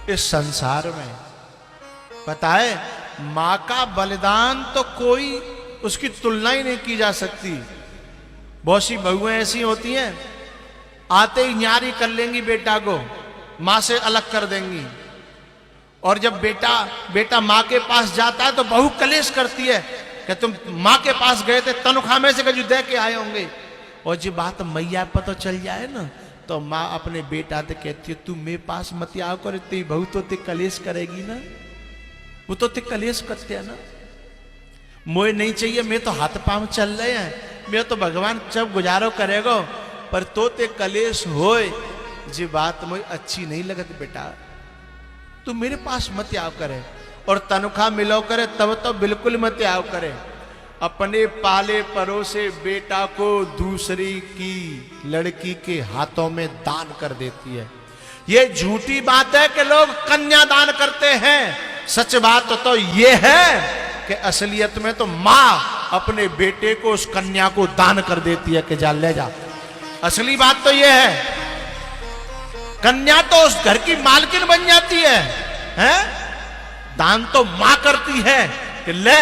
इस संसार में। पता है, मां का बलिदान तो कोई उसकी तुलना ही नहीं की जा सकती। बहुत सी बहुएं ऐसी होती हैं, आते ही न्यारी कर लेंगी बेटा को, मां से अलग कर देंगी। और जब बेटा मां के पास जाता है तो बहू कलेश करती है कि तुम मां के पास गए थे, तनख्वाह में से कजू दे के आए होंगे। और जब बात मैया पर तो चल जाए ना, तो माँ अपने बेटा से कहती है, तू मेरे पास मत आओ कर, तेरी बहू तो ते कलेश करेगी ना, वो तो ते कलेश करते है ना। मोए नहीं चाहिए, मैं तो हाथ पांव चल रहे हैं, मैं तो भगवान जब गुजारो करेगो, पर तो ते कलेश होए जी बात मुझे अच्छी नहीं लगती बेटा, तू मेरे पास मत आओ करे। और तनख्वाह मिलो करे तब तो बिल्कुल मत आओ करे। अपने पाले परोसे बेटा को दूसरी की लड़की के हाथों में दान कर देती है। ये झूठी बात है कि लोग कन्या दान करते हैं। सच बात तो ये है कि असलियत में तो मां अपने बेटे को, उस कन्या को दान कर देती है कि जा ले जा। असली बात तो ये है, कन्या तो उस घर की मालकिन बन जाती है, हैं? दान तो मां करती है कि ले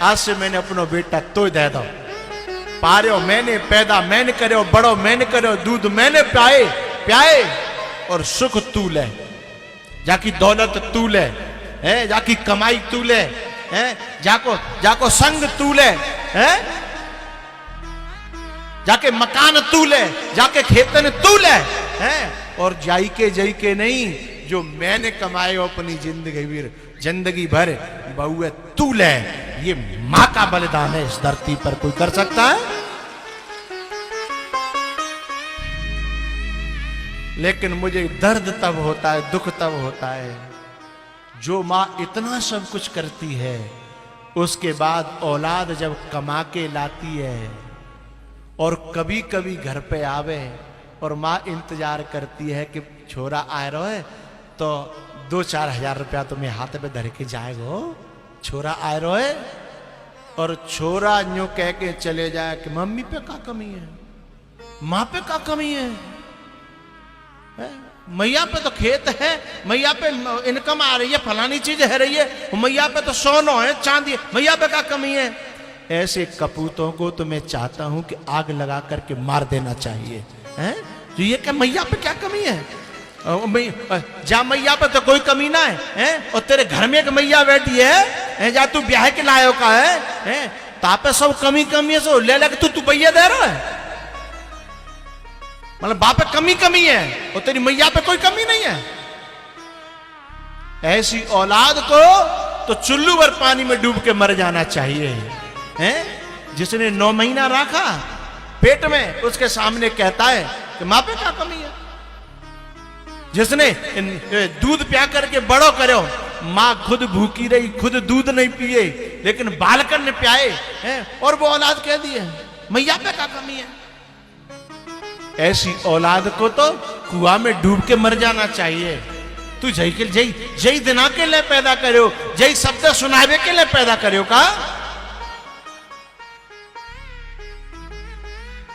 आज से मैंने अपना बेटा तो दे दो, पारो मैंने पैदा मैंने करो, बड़ो मैंने करो, दूध मैंने प्याए और सुख तू ले, जाकी दौलत तू ले, है जाकी कमाई तू ले, है जाको संग तू ले, है जाके मकान तू ले, जाके खेतन तू ले, है और जाई के नहीं, जो मैंने कमाए हो अपनी जिंदगी भर बहुए तू ले। ये मां का बलिदान है, इस धरती पर कोई कर सकता है? लेकिन मुझे दर्द तब होता है, दुख तब होता है, जो मां इतना सब कुछ करती है, उसके बाद औलाद जब कमा के लाती है और कभी कभी घर पे आवे और मां इंतजार करती है कि छोरा आ रहा है तो 2-4 हजार रुपया तुम्हें हाथ पे धर के जाएगो, छोरा आ रहा है, और छोरा यूं कह के चले जाए कि मम्मी पे क्या कमी है, मां पे क्या कमी है? मैया पे तो खेत है, मैया पे इनकम आ रही है, फलानी चीज है रही है, मैया पे तो सोना है, चांदी, मैया पे क्या कमी है? ऐसे कपूतों को तो मैं चाहता हूं कि आग लगा करके मार देना चाहिए, हैं? तो ये क्या मैया पे क्या कमी है? जा मैया पे तो कोई कमी ना है, और तेरे घर में एक मैया बैठी है, जा तू ब्याह के लायो का है, तापे सब कमी है, सो ले लगे तू भैया दे रहा है, मतलब बाप पे कमी है और तेरी मैया पे कोई कमी नहीं है। ऐसी औलाद को तो चुल्लू भर पानी में डूब के मर जाना चाहिए, हैं? जिसने 9 महीना रखा पेट में, उसके सामने कहता है कि मां पे क्या कमी है? जिसने दूध प्या करके बड़ो करो, मां खुद भूखी रही, खुद दूध नहीं पिए, लेकिन बालकन ने प्याए, हैं? और वो औलाद कह दी है मैया पे क्या कमी है? ऐसी औलाद को तो कुआं में डूब के मर जाना चाहिए। तू जय दिना के लिए पैदा करो, जय शब्द सुनावे के लिए पैदा करो का?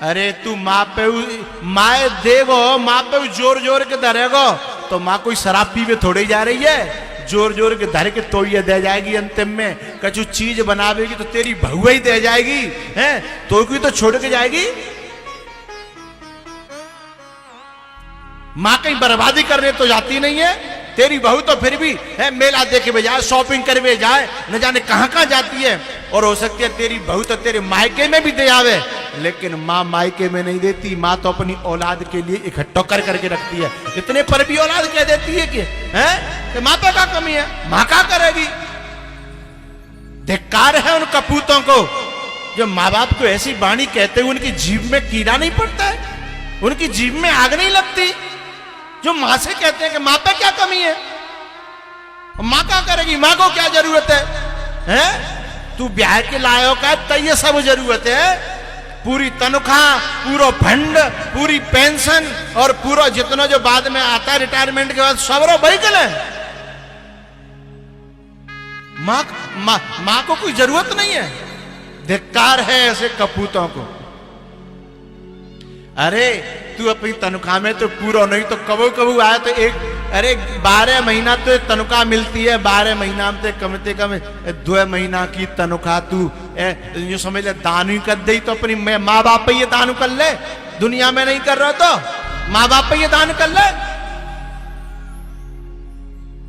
अरे तू माए देगो, माँ पे जोर के धरेगो, तो माँ कोई शराब पीवे थोड़ी जा रही है, जोर के धर के तो ये दे जाएगी। अंतिम में कछु चीज बनावेगी तो तेरी बहु ही दे जाएगी, हैं? तो कोई तो छोड़ के जाएगी। माँ कहीं बर्बादी करने तो जाती नहीं है, तेरी बहू तो फिर भी है मेला देखे भी जाए, शॉपिंग करे जाए, न जाने कहां जाती है। और हो सकती है तेरी बहू तो तेरे मायके में भी दे आवे, लेकिन माँ मायके में नहीं देती। माँ तो अपनी औलाद के लिए इकट्ठा करके रखती है। इतने पर भी औलाद कह देती है कि माँ पे क्या कमी है, माँ क्या करेगी? धिक्कार है उन कपूतों को जो माँ बाप को ऐसी वाणी कहते हुए उनकी जीभ में कीड़ा नहीं पड़ता है, उनकी जीभ में आग नहीं लगती, जो मां से कहते हैं कि मां पे क्या कमी है, मां क्या करेगी, मां को क्या जरूरत है, हैं? तू ब्याह के लायो का तो ये सब जरूरत है, पूरी तनख्वाह, पूरा फंड, पूरी पेंशन और पूरा जितना जो बाद में आता है रिटायरमेंट के बाद सब वहीकल है। मां को कोई जरूरत नहीं है। धिक्कार है ऐसे कपूतों को। अरे तू अपनी तनख्वाह में तो पूरा नहीं तो कबू आया तो अरे 12 महीना तो तनख्वाह मिलती है, 12 महीना में कम से कम 2 महीना की तनख्वाह तू यूं समझ ले दान ही कर दे तो अपनी माँ बाप पे ये दान कर ले। दुनिया में नहीं कर रहा तो माँ बाप पे ये दान कर ले।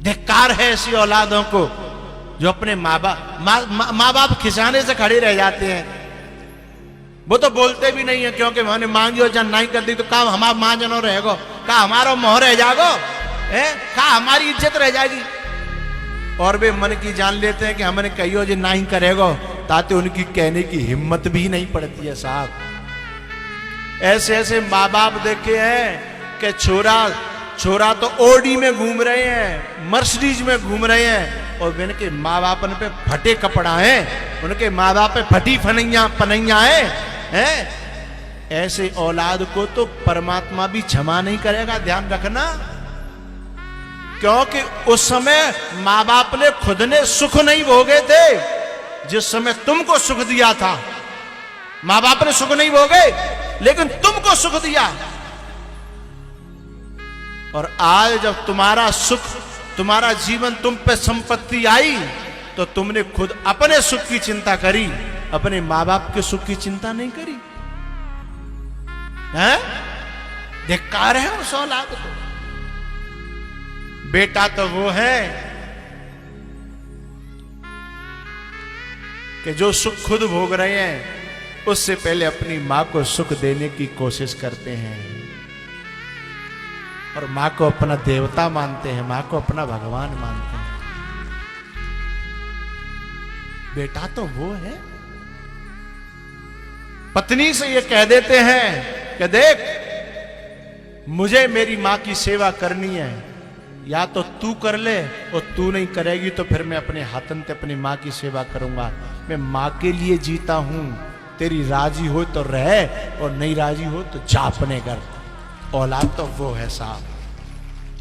धिक्कार है ऐसी औलादों को जो अपने माँ बाप खिसाने से खड़े रह जाते हैं। वो तो बोलते भी नहीं है क्योंकि मैंने मांगी और जन नहीं कर दी तो काम हमारा माँ जनो रहेगो, का हमारा मोह रह जागो, का हमारी इज्जत रह जाएगी। और वे मन की जान लेते हैं कि हमने कहियो जो नहीं करेगो, ताते उनकी कहने की हिम्मत भी नहीं पड़ती है साहब। ऐसे ऐसे माँ बाप देखे हैं कि छोरा तो ओडी में घूम रहे हैं, मर्सिडीज में घूम रहे हैं, और उनके माँ बाप पे फटे कपड़ा है, उनके माँ बाप पे फटी पनैया है। ऐसे औलाद को तो परमात्मा भी क्षमा नहीं करेगा, ध्यान रखना। क्योंकि उस समय माँ बाप ने खुद ने सुख नहीं भोगे थे जिस समय तुमको सुख दिया था। माँ बाप ने सुख नहीं भोगे लेकिन तुमको सुख दिया। और आज जब तुम्हारा सुख, तुम्हारा जीवन तुम पे संपत्ति आई तो तुमने खुद अपने सुख की चिंता करी, अपने माँ बाप के सुख की चिंता नहीं करी है। धिक्कार है उस औलाद को। बेटा तो वो है कि जो सुख खुद भोग रहे हैं उससे पहले अपनी मां को सुख देने की कोशिश करते हैं और मां को अपना देवता मानते हैं, मां को अपना भगवान मानते हैं। बेटा तो वो है। पत्नी से ये कह देते हैं कि देख मुझे मेरी मां की सेवा करनी है, या तो तू कर ले और तू नहीं करेगी तो फिर मैं अपने हाथन से अपनी मां की सेवा करूंगा। मैं मां के लिए जीता हूं, तेरी राजी हो तो रह और नहीं राजी हो तो जा अपने घर। औलाद तो वो है साहब।